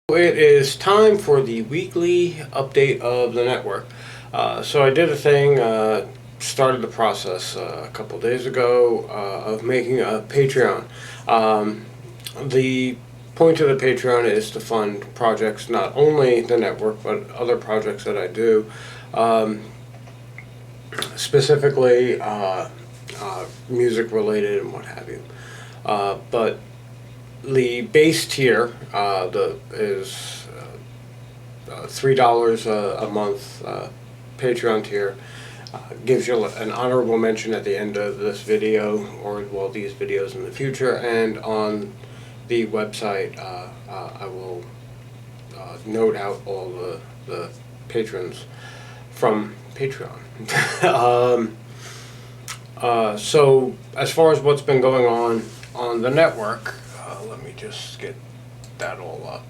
It is time for the weekly update of the network. So I did a thing, started the process a couple days ago of making a Patreon. The point of the Patreon is to fund projects, not only the network, but other projects that I do. Specifically music related and what have you. But the base tier is $3 a month Patreon tier. Gives you an honorable mention at the end of this video, or well, these videos in the future, and on the website I will note out all the patrons from Patreon. So as far as what's been going on the network, let me just get that all up.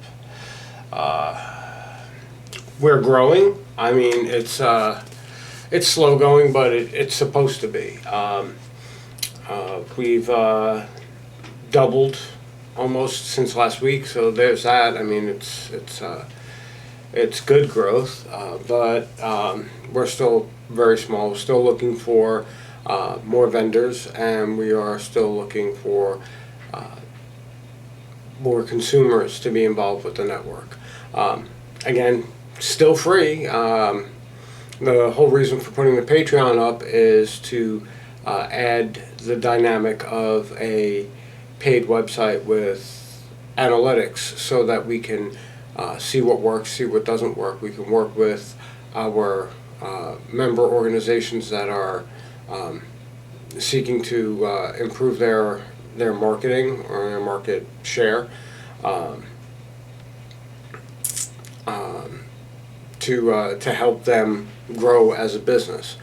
We're growing. I mean, it's slow going, but it's supposed to be. We've doubled almost since last week, so there's that. I mean, it's good growth, but we're still very small. We're still looking for more vendors, and we are still looking for more consumers to be involved with the network. Again, still free. The whole reason for putting the Patreon up is to add the dynamic of a paid website with analytics, so that we can see what works, see what doesn't work. We can work with our member organizations that are seeking to improve their marketing or their market share, to help them grow as a business.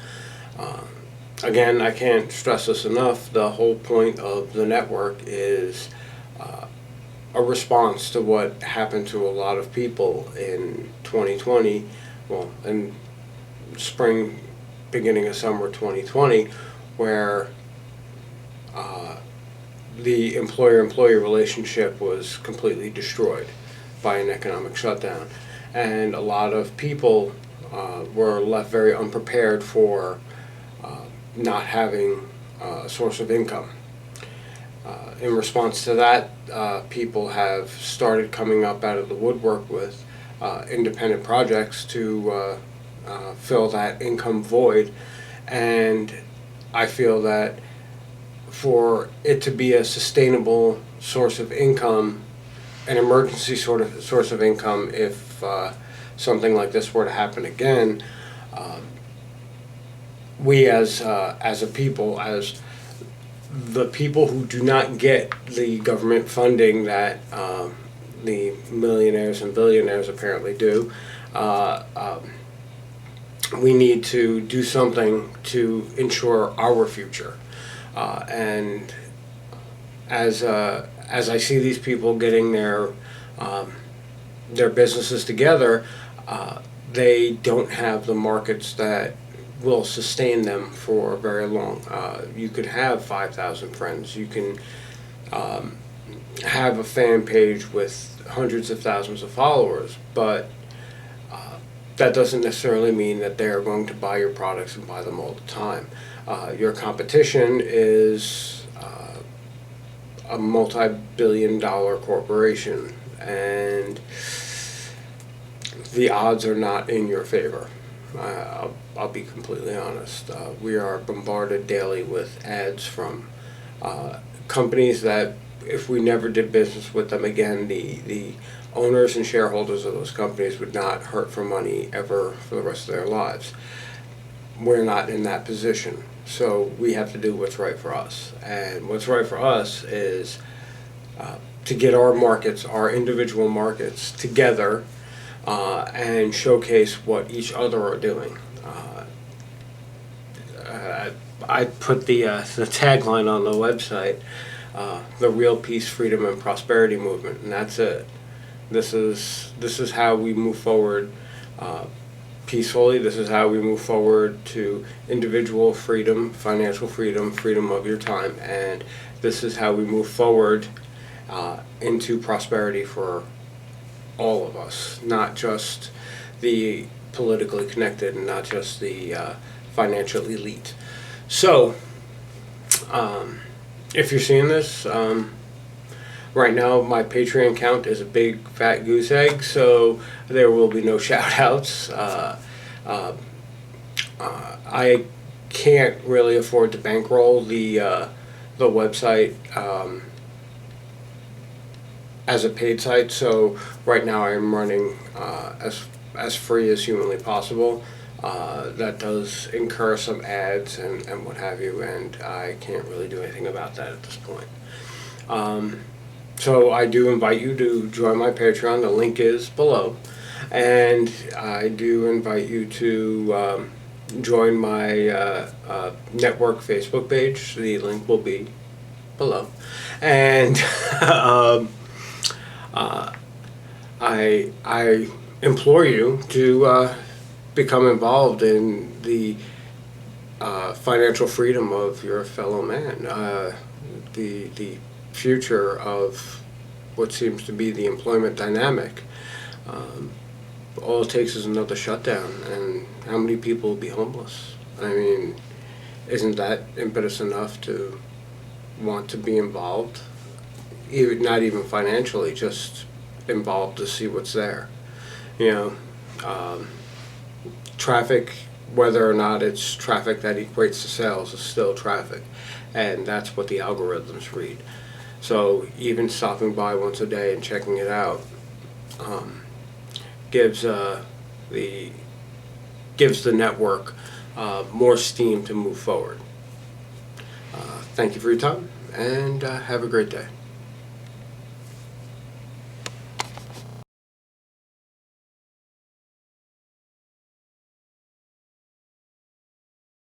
Again, I can't stress this enough. The whole point of the network is a response to what happened to a lot of people in 2020, well, in spring, beginning of summer 2020, where the employer-employee relationship was completely destroyed by an economic shutdown. And a lot of people were left very unprepared for not having a source of income. In response to that, people have started coming up out of the woodwork with independent projects to fill that income void. And I feel that for it to be a sustainable source of income, an emergency source of income, if something like this were to happen again, we as a people, as the people who do not get the government funding that the millionaires and billionaires apparently do, we need to do something to ensure our future. And as I see these people getting their businesses together, they don't have the markets that will sustain them for very long. You could have 5,000 friends. You can have a fan page with hundreds of thousands of followers, but that doesn't necessarily mean that they're going to buy your products and buy them all the time. Your competition is a multi-billion-dollar corporation, and the odds are not in your favor. I'll be completely honest. We are bombarded daily with ads from companies that, if we never did business with them again, the owners and shareholders of those companies would not hurt for money ever for the rest of their lives. We're not in that position, so we have to do what's right for us. And what's right for us is to get our markets, our individual markets, together and showcase what each other are doing. I put the tagline on the website, the Real Peace, Freedom, and Prosperity Movement, and that's it. This is how we move forward peacefully. This is how we move forward to individual freedom, financial freedom, freedom of your time, and this is how we move forward into prosperity for all of us, not just the politically connected and not just the financial elite. So, if you're seeing this, right now my Patreon count is a big fat goose egg, so there will be no shout outs. I can't really afford to bankroll the website as a paid site, so right now I am running as free as humanly possible. That does incur some ads and what have you, and I can't really do anything about that at this point. So I do invite you to join my Patreon. The link is below, and I do invite you to join my network Facebook page. The link will be below, and I implore you to become involved in the financial freedom of your fellow man. The future of what seems to be the employment dynamic. All it takes is another shutdown, and how many people will be homeless? I mean, isn't that impetus enough to want to be involved? Even not even financially, just involved to see what's there. You know, traffic, whether or not it's traffic that equates to sales, is still traffic, and that's what the algorithms read. So even stopping by once a day and checking it out gives the network more steam to move forward. Thank you for your time, and have a great day.